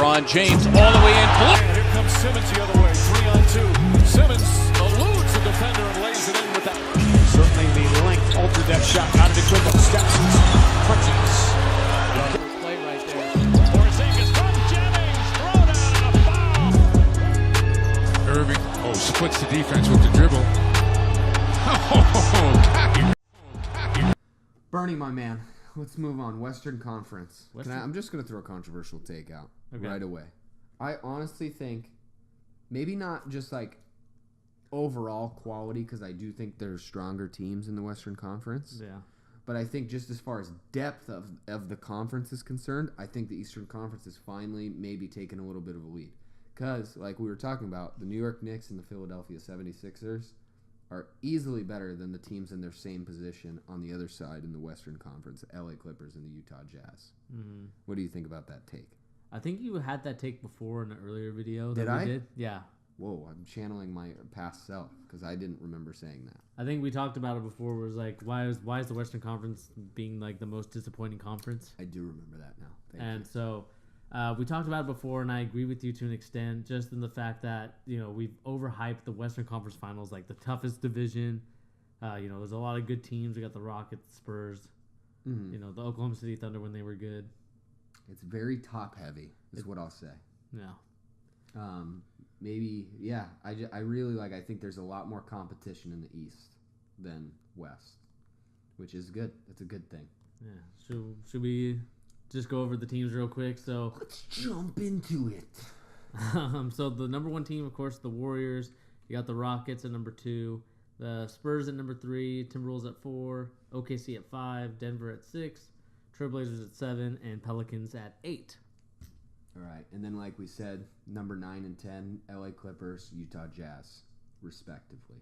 LeBron James all the way in. And here comes Simmons the other way, 3-on-2. Simmons eludes the defender and lays it in with that. Certainly the length altered that shot. Out of the window, steps and crunches. Play right there. Porzingis from Jennings, throw down and a foul. Irving, splits the defense with the dribble. Bernie, my man, let's move on. Western Conference. I'm just going to throw a controversial take out right away. I honestly think maybe not just like overall quality, because I do think there's stronger teams in the Western Conference. Yeah. But I think just as far as depth of the conference is concerned, I think the Eastern Conference is finally maybe taking a little bit of a lead. Because, like we were talking about, the New York Knicks and the Philadelphia 76ers are easily better than the teams in their same position on the other side in the Western Conference, the LA Clippers and the Utah Jazz. Mm-hmm. What do you think about that take? I think you had that take before in an earlier video. Did I? Yeah. Whoa, I'm channeling my past self because I didn't remember saying that. I think we talked about it before. Where it was like, why is the Western Conference being like the most disappointing conference? I do remember that now. Thank you. So we talked about it before, and I agree with you to an extent, just in the fact that we've overhyped the Western Conference Finals, like the toughest division. There's a lot of good teams. We got the Rockets, the Spurs, the Oklahoma City Thunder when they were good. It's very top heavy, is what I'll say. Yeah. Maybe, yeah. I really like. I think there's a lot more competition in the East than West, which is good. That's a good thing. Yeah. Should we just go over the teams real quick? So let's jump into it. So the number one team, of course, the Warriors. You got the Rockets at number 2, the Spurs at number 3, Timberwolves at 4, OKC at 5, Denver at 6, Trailblazers at 7, and Pelicans at 8. All right, and then like we said, number 9 and 10, LA Clippers, Utah Jazz, respectively.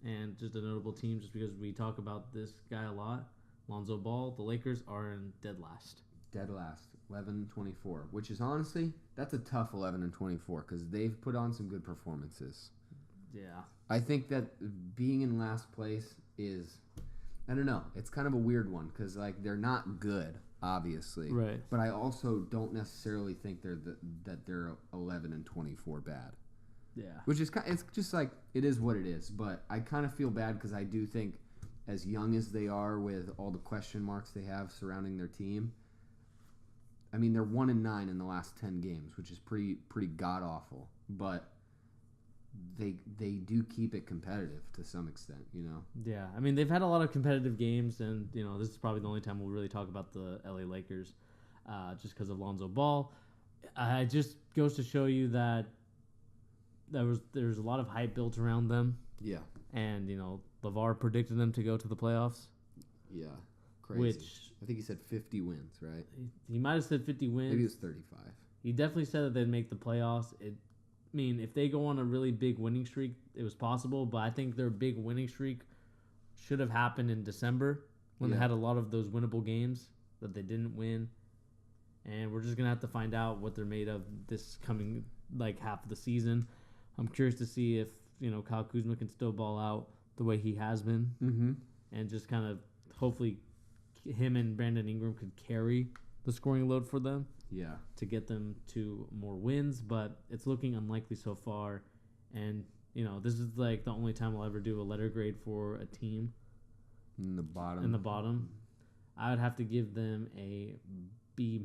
And just a notable team, just because we talk about this guy a lot, Lonzo Ball, the Lakers are in dead last. Dead last, 11-24, which is honestly, that's a tough 11-24 because they've put on some good performances. Yeah. I think that being in last place is, I don't know, it's kind of a weird one because like they're not good, obviously. Right. But I also don't necessarily think that they're 11-24 bad. Yeah. Which is it's just like it is what it is. But I kind of feel bad because I do think, as young as they are with all the question marks they have surrounding their team, I mean they're 1-9 in the last 10 games, which is pretty god awful. But they do keep it competitive to some extent, Yeah, I mean they've had a lot of competitive games, and this is probably the only time we'll really talk about the LA Lakers, just because of Lonzo Ball. It just goes to show you that there's a lot of hype built around them. Yeah, and LeVar predicted them to go to the playoffs. Yeah, crazy. Which I think he said 50 wins, right? He might have said 50 wins. Maybe it was 35. He definitely said that they'd make the playoffs. I mean, if they go on a really big winning streak, it was possible, but I think their big winning streak should have happened in December when they had a lot of those winnable games that they didn't win. And we're just going to have to find out what they're made of this coming, half of the season. I'm curious to see if, Kyle Kuzma can still ball out the way he has been. Mm-hmm. And just kind of hopefully him and Brandon Ingram could carry the scoring load for them. Yeah. To get them to more wins, but it's looking unlikely so far. And, this is the only time I'll ever do a letter grade for a team. In the bottom. I would have to give them a B-.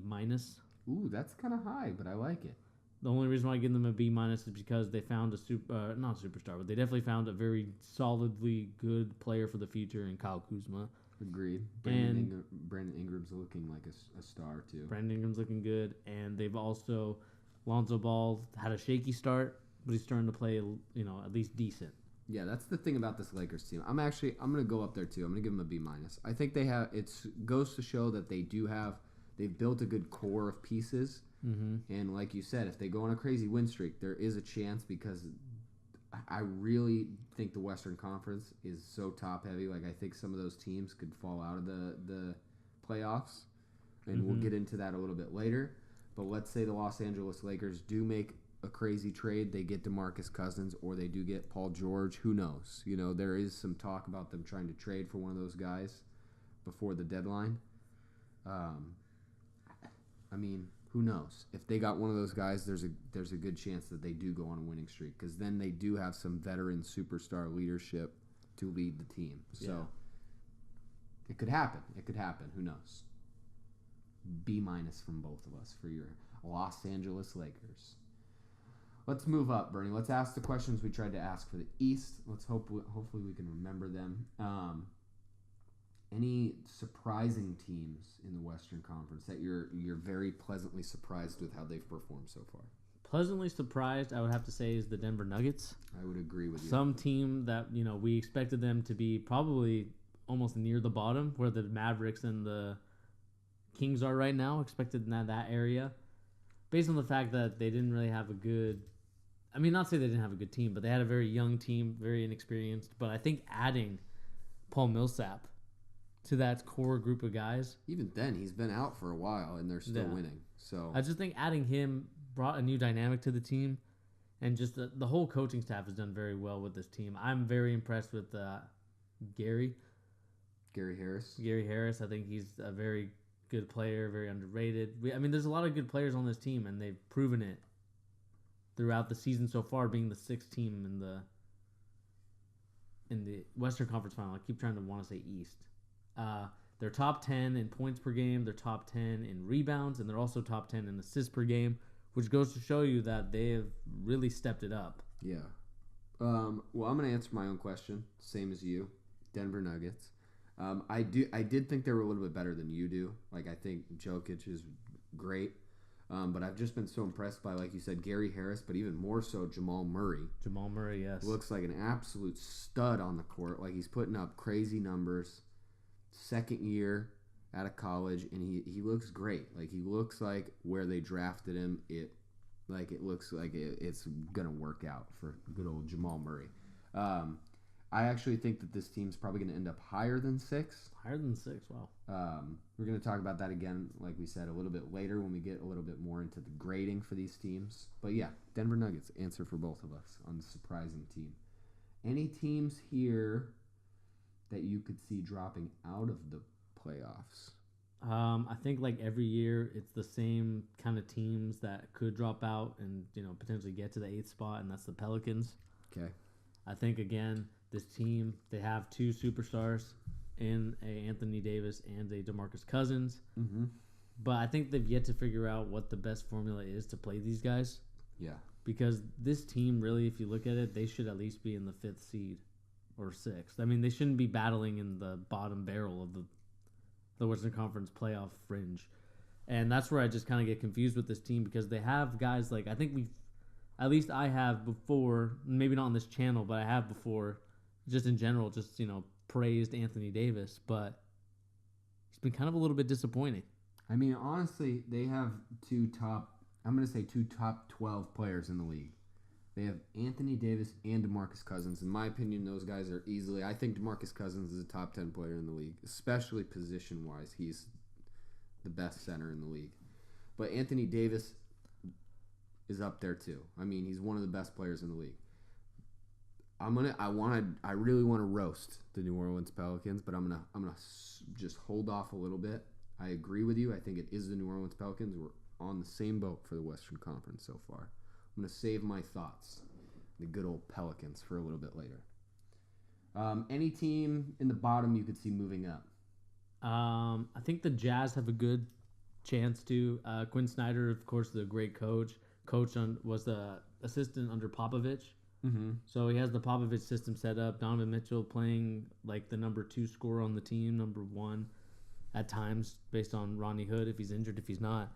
Ooh, that's kind of high, but I like it. The only reason why I give them a B- is because they found not a superstar, but they definitely found a very solidly good player for the future in Kyle Kuzma. Agreed. Brandon Ingram's looking like a star, too. Brandon Ingram's looking good, and they've also, Lonzo Ball had a shaky start, but he's starting to play, at least decent. Yeah, that's the thing about this Lakers team. I'm going to go up there, too. I'm going to give them a B-. I think they have, goes to show that they've built a good core of pieces. Mm-hmm. And like you said, if they go on a crazy win streak, there is a chance because I really think the Western Conference is so top-heavy. I think some of those teams could fall out of the playoffs, and we'll get into that a little bit later. But let's say the Los Angeles Lakers do make a crazy trade. They get DeMarcus Cousins, or they do get Paul George. Who knows? There is some talk about them trying to trade for one of those guys before the deadline. who knows? If they got one of those guys, there's a good chance that they do go on a winning streak because then they do have some veteran superstar leadership to lead the team. So it could happen. It could happen. Who knows? B- from both of us for your Los Angeles Lakers. Let's move up, Bernie. Let's ask the questions we tried to ask for the East. Hopefully we can remember them. Any surprising teams in the Western Conference that you're very pleasantly surprised with how they've performed so far? Pleasantly surprised, I would have to say, is the Denver Nuggets. I would agree with you. Some team that, we expected them to be probably almost near the bottom, where the Mavericks and the Kings are right now, expected in that area. Based on the fact that they didn't really have a good... not say they didn't have a good team, but they had a very young team, very inexperienced. But I think adding Paul Millsap to that core group of guys. Even then, he's been out for a while, and they're still winning. So I just think adding him brought a new dynamic to the team, and just the whole coaching staff has done very well with this team. I'm very impressed with Gary Harris. Gary Harris, I think he's a very good player, very underrated. There's a lot of good players on this team, and they've proven it throughout the season so far, being the sixth team in the Western Conference Final. I keep trying to want to say East. They're top 10 in points per game. They're top 10 in rebounds, and they're also top 10 in assists per game, which goes to show you that they have really stepped it up. Yeah. Well, I'm going to answer my own question, same as you. Denver Nuggets. I did think they were a little bit better than you do. Like, I think Jokic is great. But I've just been so impressed by, like you said, Gary Harris, but even more so Jamal Murray. Jamal Murray, yes. Looks like an absolute stud on the court. Like, he's putting up crazy numbers. Second year out of college, and he looks great. Like, he looks like where they drafted him, it looks like it's going to work out for good old Jamal Murray. I actually think that this team's probably going to end up higher than 6. Higher than 6, wow. We're going to talk about that again, like we said, a little bit later when we get a little bit more into the grading for these teams. But yeah, Denver Nuggets, answer for both of us on the surprising team. Any teams here that you could see dropping out of the playoffs? I think like every year it's the same kind of teams that could drop out and potentially get to the 8th spot, and that's the Pelicans. Okay. I think again this team, they have 2 superstars in a Anthony Davis and a DeMarcus Cousins. Mm-hmm. But I think they've yet to figure out what the best formula is to play these guys. Yeah. Because this team, really, if you look at it, they should at least be in the 5th seed or 6th. They shouldn't be battling in the bottom barrel of the Western Conference playoff fringe. And that's where I just kind of get confused with this team, because they have guys like, I think I have before, maybe not on this channel, but I have before, just in general, praised Anthony Davis, but he's been kind of a little bit disappointing. Honestly, they have 2 top 12 players in the league. They have Anthony Davis and DeMarcus Cousins. In my opinion, those guys are easily... I think DeMarcus Cousins is a top 10 player in the league, especially position-wise. He's the best center in the league. But Anthony Davis is up there too. He's one of the best players in the league. I really want to roast the New Orleans Pelicans, but I'm gonna just hold off a little bit. I agree with you. I think it is the New Orleans Pelicans. We're on the same boat for the Western Conference so far. I'm going to save my thoughts, the good old Pelicans, for a little bit later. Any team in the bottom you could see moving up? I think the Jazz have a good chance to. Quinn Snyder, of course, the great coach. Was the assistant under Popovich. Mm-hmm. So he has the Popovich system set up. Donovan Mitchell playing like the number 2 scorer on the team, number 1 at times, based on Rodney Hood, if he's injured, if he's not.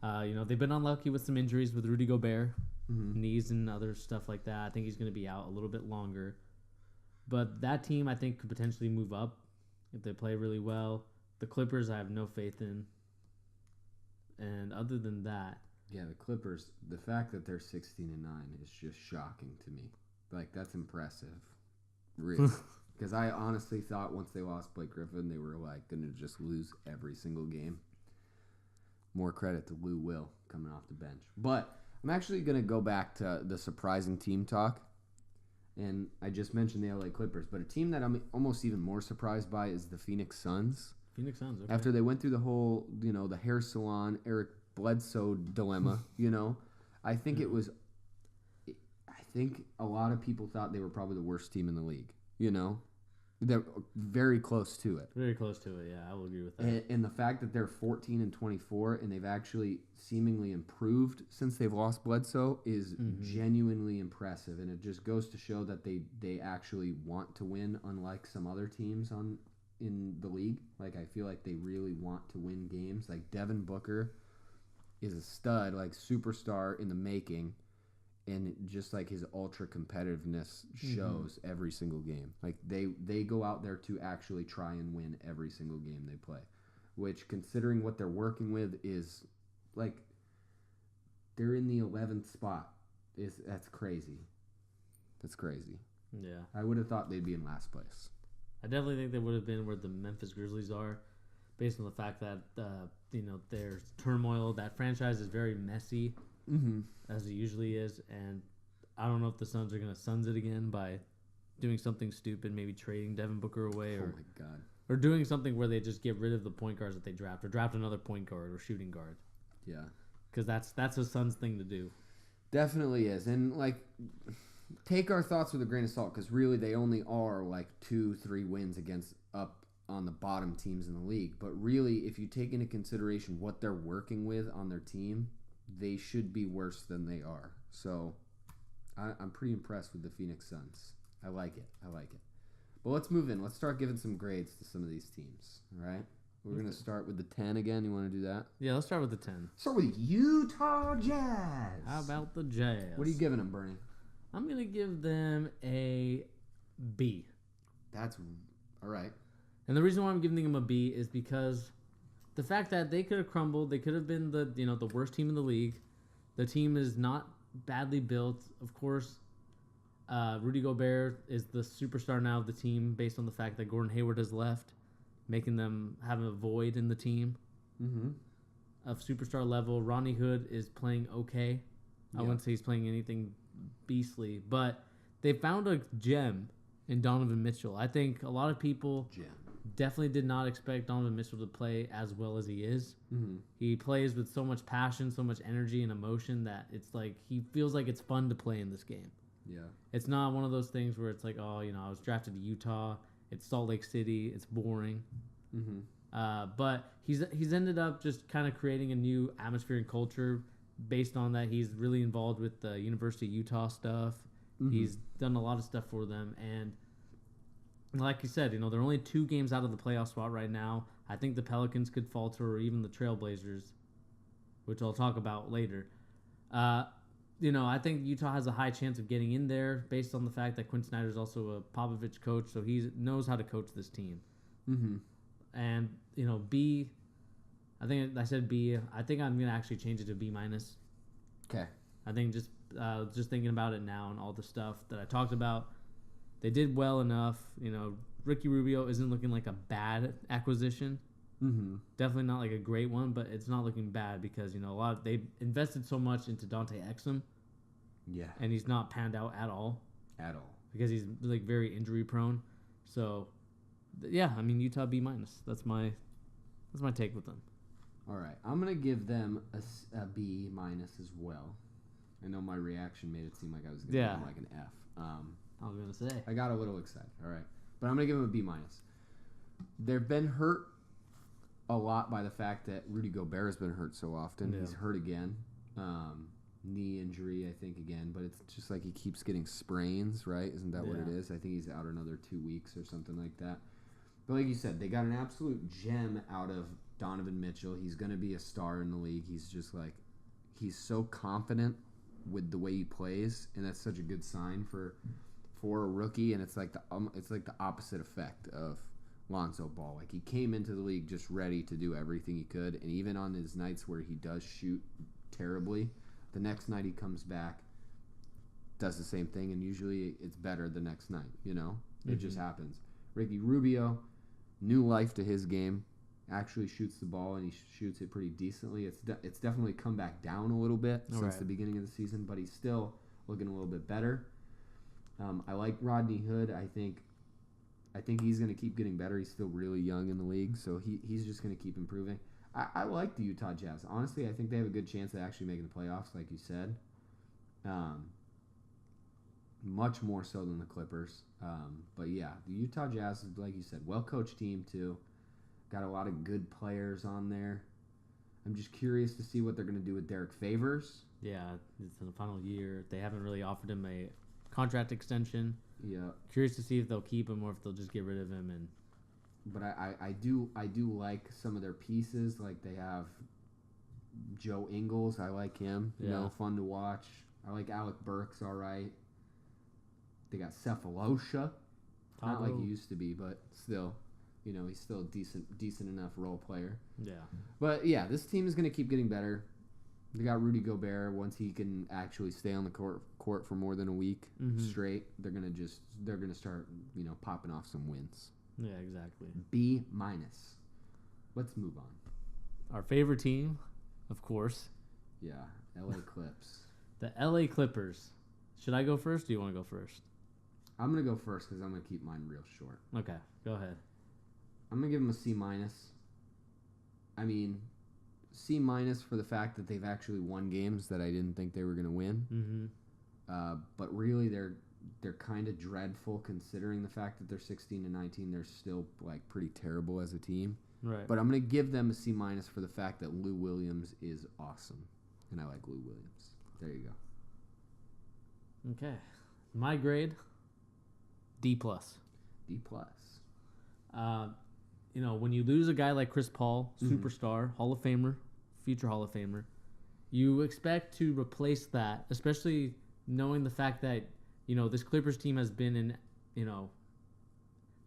They've been unlucky with some injuries with Rudy Gobert, knees and other stuff like that. I think he's going to be out a little bit longer. But that team, I think, could potentially move up if they play really well. The Clippers, I have no faith in. And other than that... Yeah, the Clippers, the fact that they're 16-9 is just shocking to me. Like, that's impressive. Really. Because I honestly thought once they lost Blake Griffin, they were, going to just lose every single game. More credit to Lou Will coming off the bench. But I'm actually going to go back to the surprising team talk. And I just mentioned the LA Clippers. But a team that I'm almost even more surprised by is the Phoenix Suns. Phoenix Suns, okay. After they went through the whole, the hair salon, Eric Bledsoe dilemma. I think it was. I think a lot of people thought they were probably the worst team in the league. They're very close to it. Very close to it. Yeah, I will agree with that. And the fact that they're 14-24 and they've actually seemingly improved since they've lost Bledsoe is genuinely impressive. And it just goes to show that they actually want to win, unlike some other teams in the league. Like, I feel like they really want to win games. Like, Devin Booker is a stud, like superstar in the making. And just like his ultra competitiveness shows every single game. Like they go out there to actually try and win every single game they play. Which, considering what they're working with, is like they're in the 11th spot. That's crazy. That's crazy. Yeah. I would have thought they'd be in last place. I definitely think they would have been where the Memphis Grizzlies are, based on the fact that there's turmoil. That franchise is very messy. As it usually is, and I don't know if the Suns are going to Suns it again by doing something stupid, maybe trading Devin Booker away, or doing something where they just get rid of the point guards that they draft, or draft another point guard or shooting guard. Yeah, because that's a Suns thing to do. Definitely is, and like take our thoughts with a grain of salt, because really they only are like 2-3 wins against up on the bottom teams in the league. But really, if you take into consideration what they're working with on their team, they should be worse than they are. So I'm pretty impressed with the Phoenix Suns. I like it. But let's move in. Let's start giving some grades to some of these teams. All right? We're going to start with the 10 again. You want to do that? Yeah, let's start with the 10. Start with Utah Jazz. How about the Jazz? What are you giving them, Bernie? I'm going to give them a B. That's all right. And the reason why I'm giving them a B is because the fact that they could have crumbled, they could have been the worst team in the league. The team is not badly built. Of course, Rudy Gobert is the superstar now of the team based on the fact that Gordon Hayward has left, making them have a void in the team of superstar level. Rodney Hood is playing okay. I wouldn't say he's playing anything beastly, but they found a gem in Donovan Mitchell. I think a lot of people definitely did not expect Donovan Mitchell to play as well as he is. He plays with so much passion, so much energy and emotion that it's like he feels like it's fun to play in this game. Yeah. It's not one of those things where it's like, I was drafted to Utah. It's Salt Lake City. It's boring. But he's ended up just kind of creating a new atmosphere and culture based on that. He's really involved with the University of Utah stuff. He's done a lot of stuff for them. And like you said, they're only 2 games out of the playoff spot right now. I think the Pelicans could falter, or even the Trailblazers, which I'll talk about later. I think Utah has a high chance of getting in there based on the fact that Quinn Snyder is also a Popovich coach, so he knows how to coach this team. And, B, I think I said B. I think I'm going to actually change it to B-. Okay. I think just thinking about it now and all the stuff that I talked about, they did well enough. Ricky Rubio isn't looking like a bad acquisition. Definitely not like a great one, but it's not looking bad because they invested so much into Dante Exum. Yeah. And he's not panned out at all. Because he's like very injury prone. So, yeah, I mean Utah B-. That's my take with them. All right, I'm gonna give them a B- as well. I know my reaction made it seem like I was gonna give them like an F. I was gonna say I got a little excited. All right, but I'm gonna give them a B-. They've been hurt a lot by the fact that Rudy Gobert has been hurt so often. He's hurt again, knee injury I think again, but it's just like he keeps getting sprains, right? Isn't that what it is? I think he's out another 2 weeks or something like that. But like you said, they got an absolute gem out of Donovan Mitchell. He's going to be a star in the league. He's just like, he's so confident with the way he plays, and that's such a good sign for a rookie. And it's like the opposite effect of Lonzo Ball. Like, he came into the league just ready to do everything he could, and even on his nights where he does shoot terribly, the next night he comes back, does the same thing, and usually it's better the next night. It just happens. Ricky Rubio, new life to his game. Actually shoots the ball, and he shoots it pretty decently. It's definitely come back down a little bit since the beginning of the season, but he's still looking a little bit better. I like Rodney Hood. I think he's going to keep getting better. He's still really young in the league, so he's just going to keep improving. I like the Utah Jazz. Honestly, I think they have a good chance of actually making the playoffs, like you said. Much more so than the Clippers. But yeah, the Utah Jazz is, like you said, well-coached team too. Got a lot of good players on there. I'm just curious to see what they're going to do with Derek Favors. Yeah, it's in the final year. They haven't really offered him a contract extension. Yeah. Curious to see if they'll keep him or if they'll just get rid of him. But I do like some of their pieces. Like they have Joe Ingles. I like him. You know, fun to watch. I like Alec Burks. All right. They got Cephalosha. Not like he used to be, but still, you know, he's still a decent enough role player. Yeah. But yeah, this team is going to keep getting better. They got Rudy Gobert. Once he can actually stay on the court for more than a week straight, they're gonna start, you know, popping off some wins. Yeah, exactly. B-. Let's move on. Our favorite team, of course. Yeah, LA Clips. The LA Clippers. Should I go first? Or do you want to go first? I'm gonna go first because I'm gonna keep mine real short. Okay, go ahead. I'm gonna give them a C-. I mean, C- for the fact that they've actually won games that I didn't think they were gonna win. Mm-hmm. But really, they're kind of dreadful considering the fact that they're 16-19. They're still like pretty terrible as a team. Right. But I'm gonna give them a C- for the fact that Lou Williams is awesome, and I like Lou Williams. There you go. Okay. My grade, D+. D+. You know, when you lose a guy like Chris Paul, superstar, Hall of Famer, future Hall of Famer, you expect to replace that, especially knowing the fact that, you know, this Clippers team has been in, you know,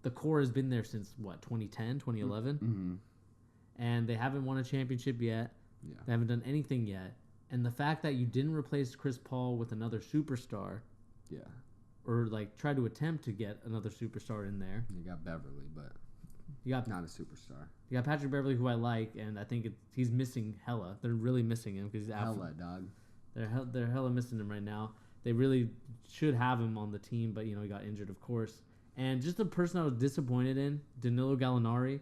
the core has been there since, 2010, 2011? Mm-hmm. And they haven't won a championship yet. Yeah. They haven't done anything yet. And the fact that you didn't replace Chris Paul with another superstar, Yeah. or like try to attempt to get another superstar in there. You got Beverly, but You got not a superstar. You got Patrick Beverly, who I like, and I think he's missing hella. They're really missing him because he's Hella, dog. They're hella missing him right now. They really should have him on the team, but you know he got injured, of course. And just the person I was disappointed in, Danilo Gallinari.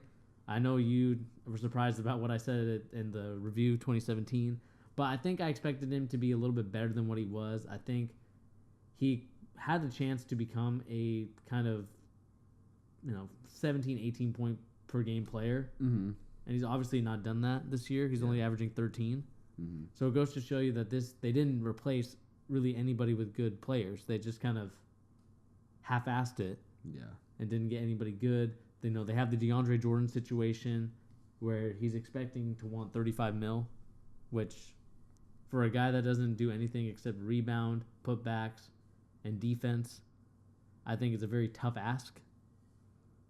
I know you were surprised about what I said in the review 2017, but I think I expected him to be a little bit better than what he was. I think he had the chance to become a kind of, 17, 18 point per game player. Mm-hmm. And he's obviously not done that this year. He's only averaging 13. Mm-hmm. So it goes to show you that they didn't replace really anybody with good players. They just kind of half-assed it. Yeah. And didn't get anybody good. They have the DeAndre Jordan situation where he's expecting to want $35 million, which for a guy that doesn't do anything except rebound, putbacks, and defense, I think it's a very tough ask.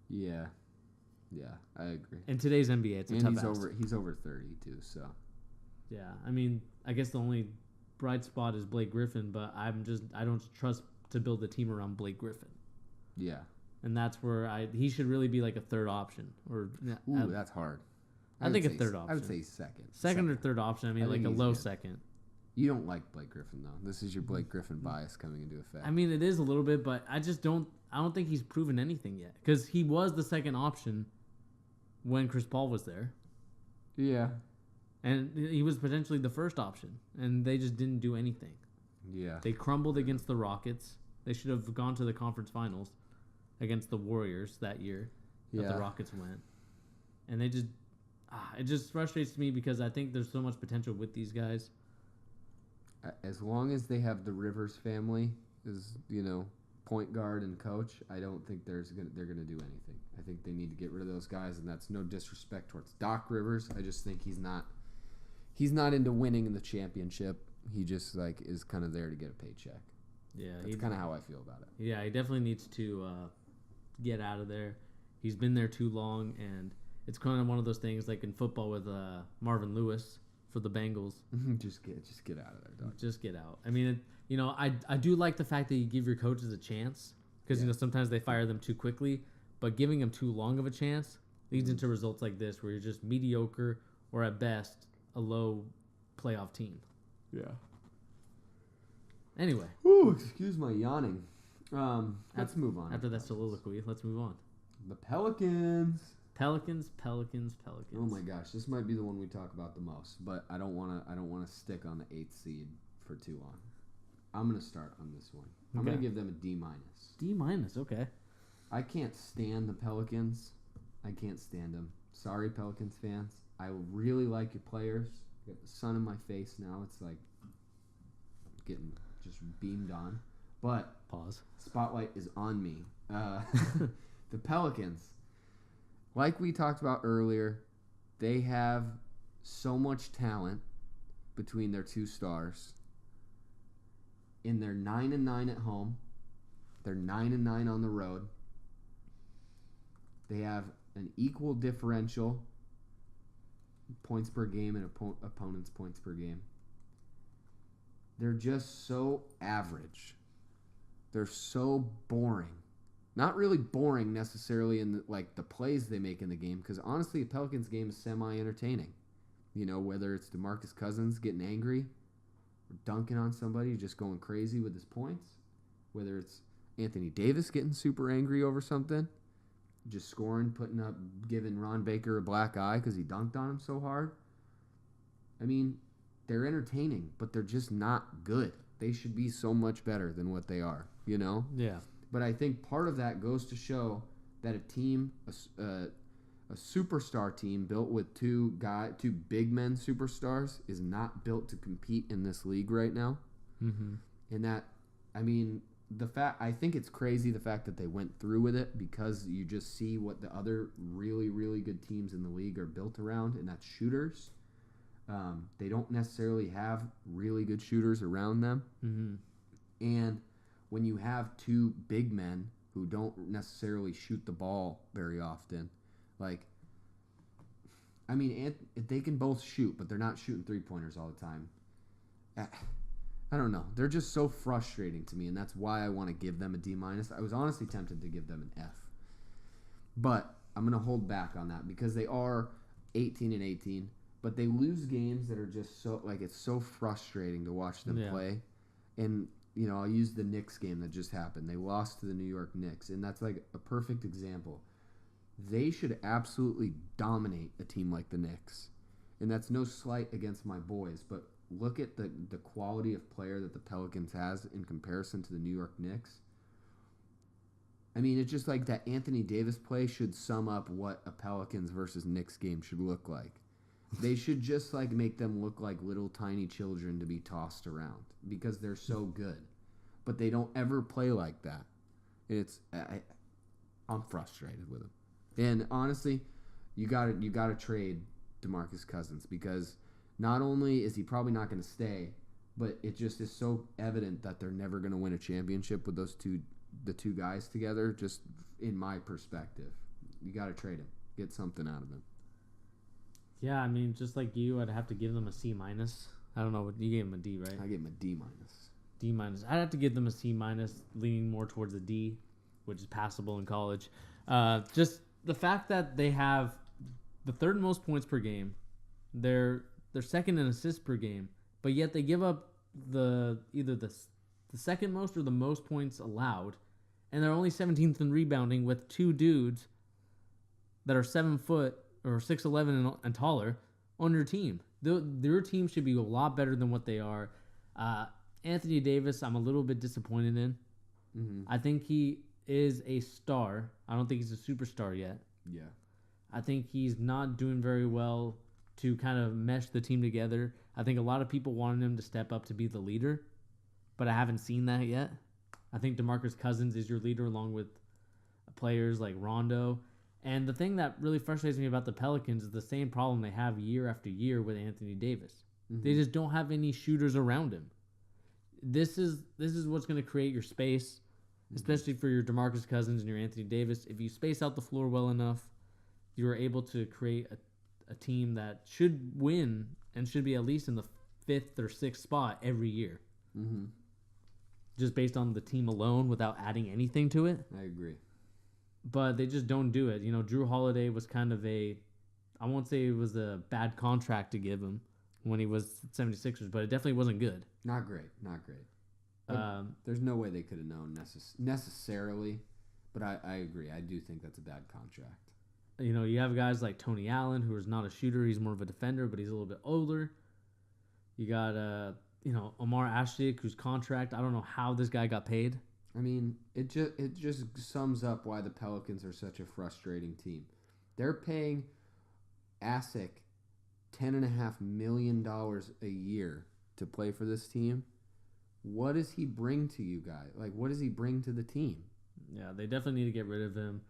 Yeah. Yeah, I agree. In today's NBA, it's a tough ask. He's over 30 too, so. Yeah, I mean, I guess the only bright spot is Blake Griffin, but I don't trust to build a team around Blake Griffin. Yeah. And that's where he should really be like a third option. Ooh, that's hard. I think a third option. I would say second. Second or third option. I mean, like a low good. Second. You don't like Blake Griffin though. This is your Blake Griffin bias coming into effect. I mean, it is a little bit, but I don't think he's proven anything yet because he was the second option when Chris Paul was there. Yeah. And he was potentially the first option, and they just didn't do anything. Yeah. They crumbled against the Rockets. They should have gone to the conference finals against the Warriors that year that the Rockets went. And they just... it just frustrates me because I think there's so much potential with these guys. As long as they have the Rivers family as, point guard and coach, I don't think they're going to do anything. I think they need to get rid of those guys, and that's no disrespect towards Doc Rivers. I just think he's not into winning in the championship. He just is kind of there to get a paycheck. Yeah, that's kind of how I feel about it. Yeah, he definitely needs to get out of there. He's been there too long, and it's kind of one of those things like in football with Marvin Lewis for the Bengals. just get out of there, dog. Just get out. I mean, I do like the fact that you give your coaches a chance because sometimes they fire them too quickly, but giving them too long of a chance leads into results like this where you're just mediocre or at best a low playoff team. Yeah. Anyway. Ooh, excuse my yawning. Let's move on. After that soliloquy, let's move on. The Pelicans. Pelicans. Oh my gosh, this might be the one we talk about the most, but I don't wanna stick on the 8th seed for too long. I'm gonna start on this one. I'm Okay. gonna give them a D-. D-, okay. I can't stand the Pelicans. I can't stand them. Sorry, Pelicans fans. I really like your players. I got the sun in my face now. It's like getting just beamed on. But Pause. spotlight is on me. The Pelicans, like we talked about earlier, they have so much talent between their two stars. And they're 9-9 at home. They're 9-9 on the road. They have an equal differential, points per game and opponents' points per game. They're just so average. They're so boring. Not really boring necessarily in the plays they make in the game, because honestly, the Pelicans game is semi-entertaining. You know, whether it's DeMarcus Cousins getting angry or dunking on somebody, just going crazy with his points, whether it's Anthony Davis getting super angry over something, just scoring, giving Ron Baker a black eye because he dunked on him so hard. I mean, they're entertaining, but they're just not good. They should be so much better than what they are, you know? Yeah. But I think part of that goes to show that a team, a superstar team built with two big men superstars is not built to compete in this league right now. Mm-hmm. And that, I mean, I think it's crazy the fact that they went through with it, because you just see what the other really, really good teams in the league are built around, and that's shooters. They don't necessarily have really good shooters around them. Mm-hmm. And when you have two big men who don't necessarily shoot the ball very often, they can both shoot, but they're not shooting three-pointers all the time. I don't know. They're just so frustrating to me, and that's why I want to give them a D-. I was honestly tempted to give them an F. But I'm going to hold back on that because they are 18-18, but they lose games that are just so, it's so frustrating to watch them play. And, you know, I'll use the Knicks game that just happened. They lost to the New York Knicks, and that's like a perfect example. They should absolutely dominate a team like the Knicks. And that's no slight against my boys, but look at the quality of player that the Pelicans has in comparison to the New York Knicks. I mean, it's just like that Anthony Davis play should sum up what a Pelicans versus Knicks game should look like. They should just make them look like little tiny children to be tossed around because they're so good. But they don't ever play like that. I'm frustrated with them. And honestly, you gotta trade DeMarcus Cousins, because not only is he probably not going to stay, but it just is so evident that they're never going to win a championship with the two guys together, just in my perspective. You got to trade him. Get something out of him. Yeah, I mean, just like you, I'd have to give them a C-. I don't know, what you gave them a D, right? I gave him a D-. D-. I'd have to give them a C-, leaning more towards a D, which is passable in college. Just the fact that they have the third most points per game, they're second in assists per game, but yet they give up either the second most or the most points allowed, and they're only 17th in rebounding with two dudes that are 7 foot or 6'11" and taller on your team. Their team should be a lot better than what they are. Anthony Davis, I'm a little bit disappointed in. Mm-hmm. I think he is a star. I don't think he's a superstar yet. Yeah. I think he's not doing very well to kind of mesh the team together. I think a lot of people wanted him to step up to be the leader, but I haven't seen that yet. I think DeMarcus Cousins is your leader along with players like Rondo. And the thing that really frustrates me about the Pelicans is the same problem they have year after year with Anthony Davis. Mm-hmm. They just don't have any shooters around him. This is what's going to create your space, especially for your DeMarcus Cousins and your Anthony Davis. If you space out the floor well enough, you are able to create a team that should win and should be at least in the 5th or 6th spot every year. Mm-hmm. Just based on the team alone without adding anything to it. I agree. But they just don't do it. You know, Drew Holiday was kind of I won't say it was a bad contract to give him when he was 76ers, but it definitely wasn't good. Not great. There's no way they could have known necessarily, but I agree. I do think that's a bad contract. You have guys like Tony Allen, who is not a shooter. He's more of a defender, but he's a little bit older. You got, Omar Ashik, whose contract, I don't know how this guy got paid. I mean, it just sums up why the Pelicans are such a frustrating team. They're paying Ashik $10.5 million a year to play for this team. What does he bring to you guys? Like, what does he bring to the team? Yeah, they definitely need to get rid of him.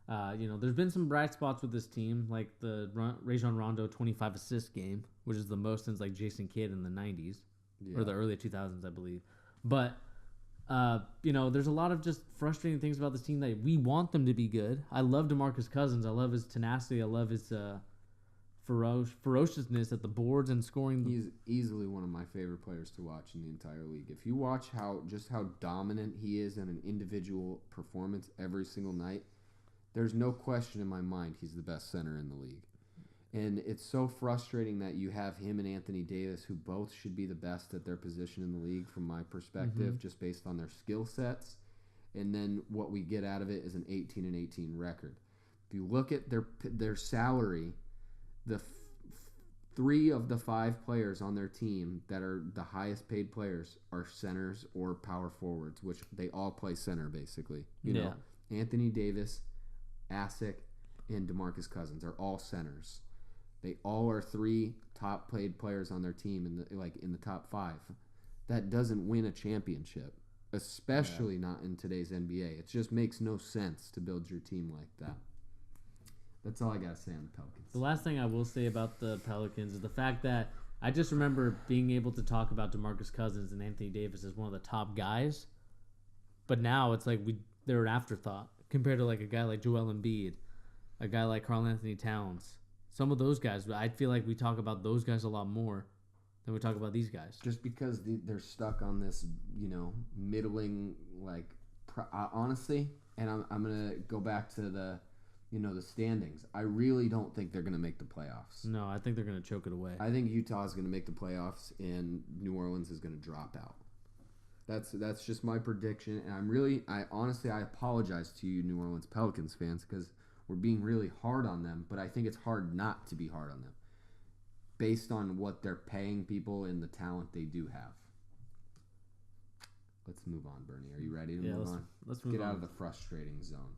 There's been some bright spots with this team, like the Rajon Rondo 25 assist game, which is the most since like Jason Kidd in the 90s or the early 2000s, I believe. But there's a lot of just frustrating things about this team that we want them to be good. I love DeMarcus Cousins. I love his tenacity. I love his ferociousness at the boards and scoring. He's easily one of my favorite players to watch in the entire league. If you watch how dominant he is in an individual performance every single night, there's no question in my mind he's the best center in the league. And it's so frustrating that you have him and Anthony Davis, who both should be the best at their position in the league from my perspective, just based on their skill sets. And then what we get out of it is an 18-18 record. If you look at their salary, the 3 of the 5 players on their team that are the highest paid players are centers or power forwards, which they all play center basically. You know, Anthony Davis, Ashik, and DeMarcus Cousins are all centers. They all are 3 top paid players on their team in the top 5. That doesn't win a championship, especially not in today's NBA. It just makes no sense to build your team like that. That's all I got to say on the Pelicans. The last thing I will say about the Pelicans is the fact that I just remember being able to talk about DeMarcus Cousins and Anthony Davis as one of the top guys. But now it's like they're an afterthought compared to like a guy like Joel Embiid, a guy like Karl Anthony Towns. Some of those guys, I feel like we talk about those guys a lot more than we talk about these guys. Just because they're stuck on this, middling, honestly, and I'm going to go back to the standings. I really don't think they're going to make the playoffs. No, I think they're going to choke it away. I think Utah is going to make the playoffs, and New Orleans is going to drop out. That's just my prediction, and I honestly apologize to you New Orleans Pelicans fans because we're being really hard on them, but I think it's hard not to be hard on them based on what they're paying people and the talent they do have. Let's move on, Bernie. Are you ready to move on? Let's move get on. Out of the frustrating zone.